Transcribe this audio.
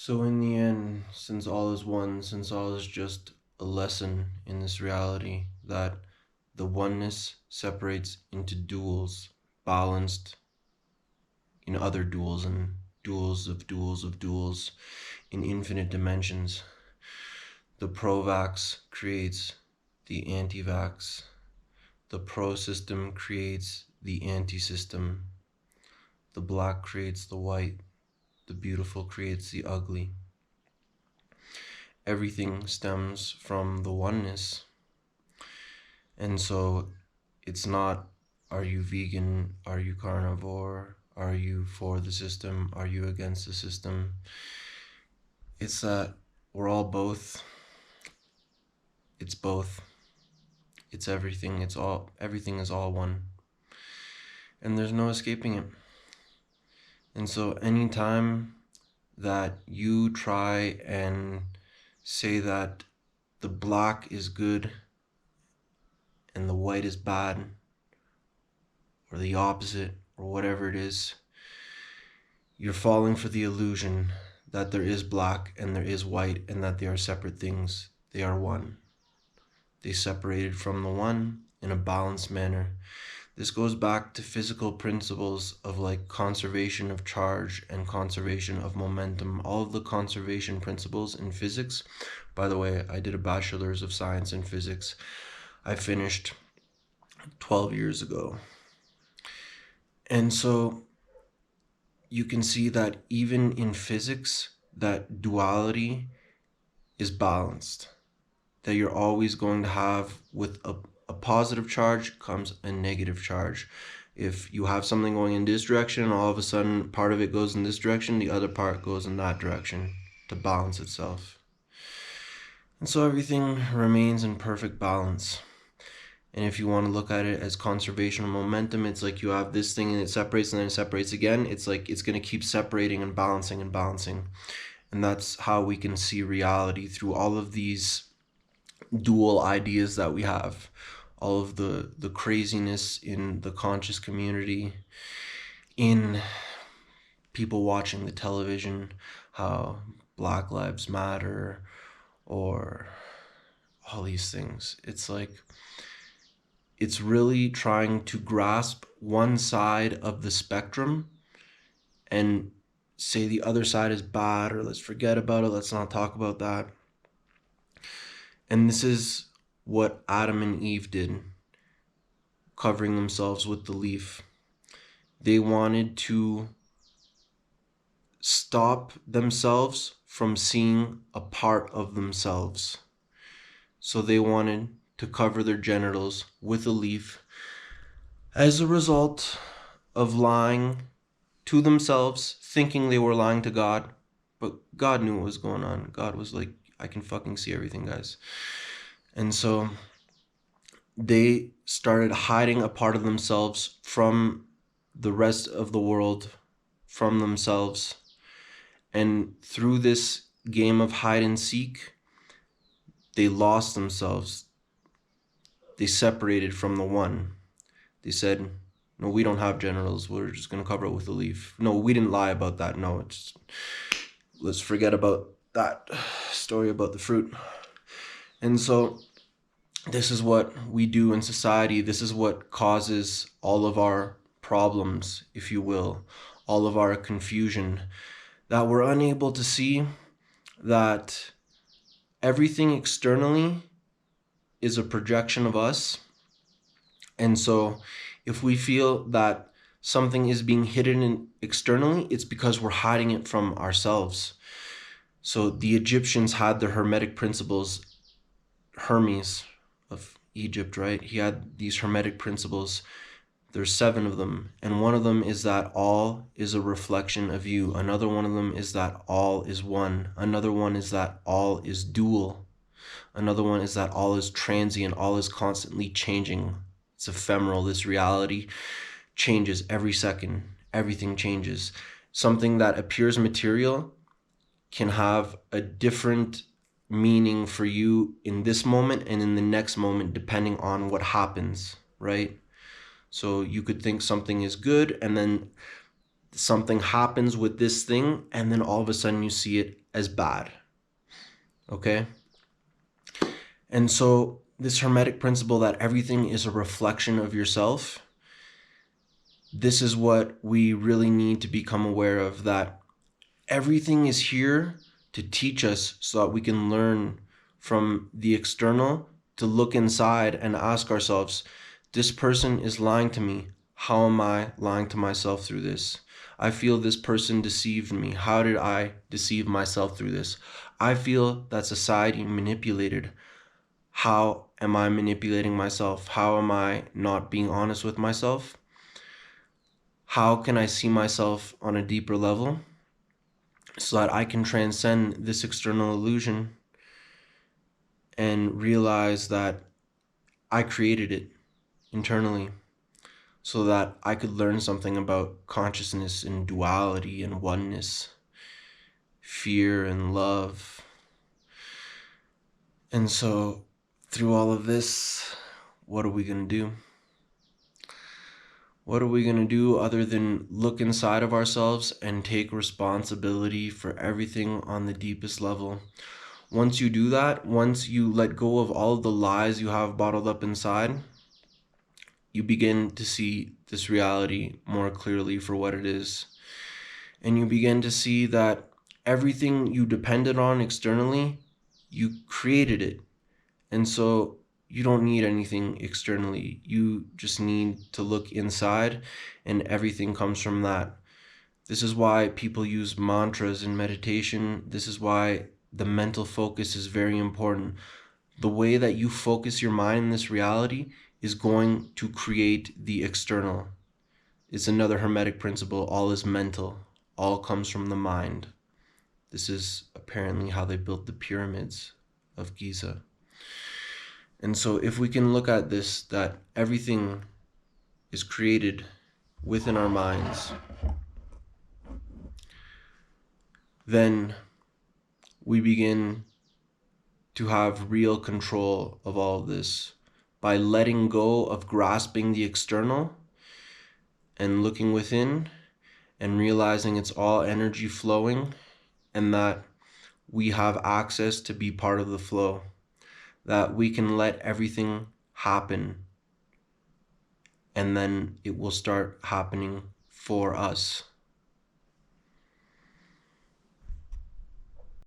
So in the end, since all is one, since all is just a lesson in this reality, that the oneness separates into duals, balanced in other duals and duals of duals of duals in infinite dimensions. The pro-vax creates the anti-vax. The pro-system creates the anti-system. The black creates the white. The beautiful creates the ugly. Everything stems from the oneness. And so it's not, are you vegan? Are you carnivore? Are you for the system? Are you against the system? It's that we're all both. It's both. It's everything. It's all, everything is all one. And there's no escaping it. And so anytime that you try and say that the black is good and the white is bad, or the opposite, or whatever it is, you're falling for the illusion that there is black and there is white and that they are separate things. They are one. They separated from the one in a balanced manner. This goes back to physical principles of like conservation of charge and conservation of momentum. All of the conservation principles in physics. By the way, I did a bachelor's of science in physics. I finished 12 years ago. And so you can see that even in physics, that duality is balanced. That you're always going to have, with a positive charge comes a negative charge. If you have something going in this direction, all of a sudden part of it goes in this direction, the other part goes in that direction to balance itself. And so everything remains in perfect balance. And if you want to look at it as conservation of momentum, it's like you have this thing and it separates and then it separates again. It's like it's going to keep separating and balancing and balancing. And that's how we can see reality through all of these dual ideas that we have. All of the craziness in the conscious community, in people watching the television, how Black Lives Matter, or all these things. It's like, it's really trying to grasp one side of the spectrum and say the other side is bad, or let's forget about it, let's not talk about that. And this is what Adam and Eve did, covering themselves with the leaf. They wanted to stop themselves from seeing a part of themselves. So they wanted to cover their genitals with a leaf as a result of lying to themselves, thinking they were lying to God. But God knew what was going on. God was like, I can fucking see everything, guys. And so they started hiding a part of themselves from the rest of the world, from themselves. And through this game of hide and seek, they lost themselves. They separated from the one. They said, no, we don't have genitals. We're just going to cover it with a leaf. No, we didn't lie about that. No, let's forget about that story about the fruit. And so this is what we do in society. This is what causes all of our problems, if you will, all of our confusion, that we're unable to see that everything externally is a projection of us. And so if we feel that something is being hidden externally, it's because we're hiding it from ourselves. So the Egyptians had their hermetic principles. Hermes of Egypt, right? He had these hermetic principles. There's 7 of them. And one of them is that all is a reflection of you. Another one of them is that all is one. Another one is that all is dual. Another one is that all is transient. All is constantly changing. It's ephemeral. This reality changes every second. Everything changes. Something that appears material can have a different meaning for you in this moment and in the next moment, depending on what happens, right? So you could think something is good, and then something happens with this thing, and then all of a sudden you see it as bad. Okay? And so this Hermetic principle that everything is a reflection of yourself, this is what we really need to become aware of, that everything is here to teach us so that we can learn from the external, to look inside and ask ourselves, this person is lying to me. How am I lying to myself through this? I feel this person deceived me. How did I deceive myself through this? I feel that society manipulated. How am I manipulating myself? How am I not being honest with myself? How can I see myself on a deeper level so that I can transcend this external illusion and realize that I created it internally, so that I could learn something about consciousness and duality and oneness, fear and love. And so through all of this, what are we going to do? What are we going to do other than look inside of ourselves and take responsibility for everything on the deepest level? Once you do that, once you let go of all of the lies you have bottled up inside, you begin to see this reality more clearly for what it is. And you begin to see that everything you depended on externally, you created it. And so you don't need anything externally. You just need to look inside, and everything comes from that. This is why people use mantras in meditation. This is why the mental focus is very important. The way that you focus your mind in this reality is going to create the external. It's another Hermetic principle. All is mental. All comes from the mind. This is apparently how they built the pyramids of Giza. And so if we can look at this, that everything is created within our minds, then we begin to have real control of all of this by letting go of grasping the external and looking within and realizing it's all energy flowing, and that we have access to be part of the flow, that we can let everything happen, and then it will start happening for us.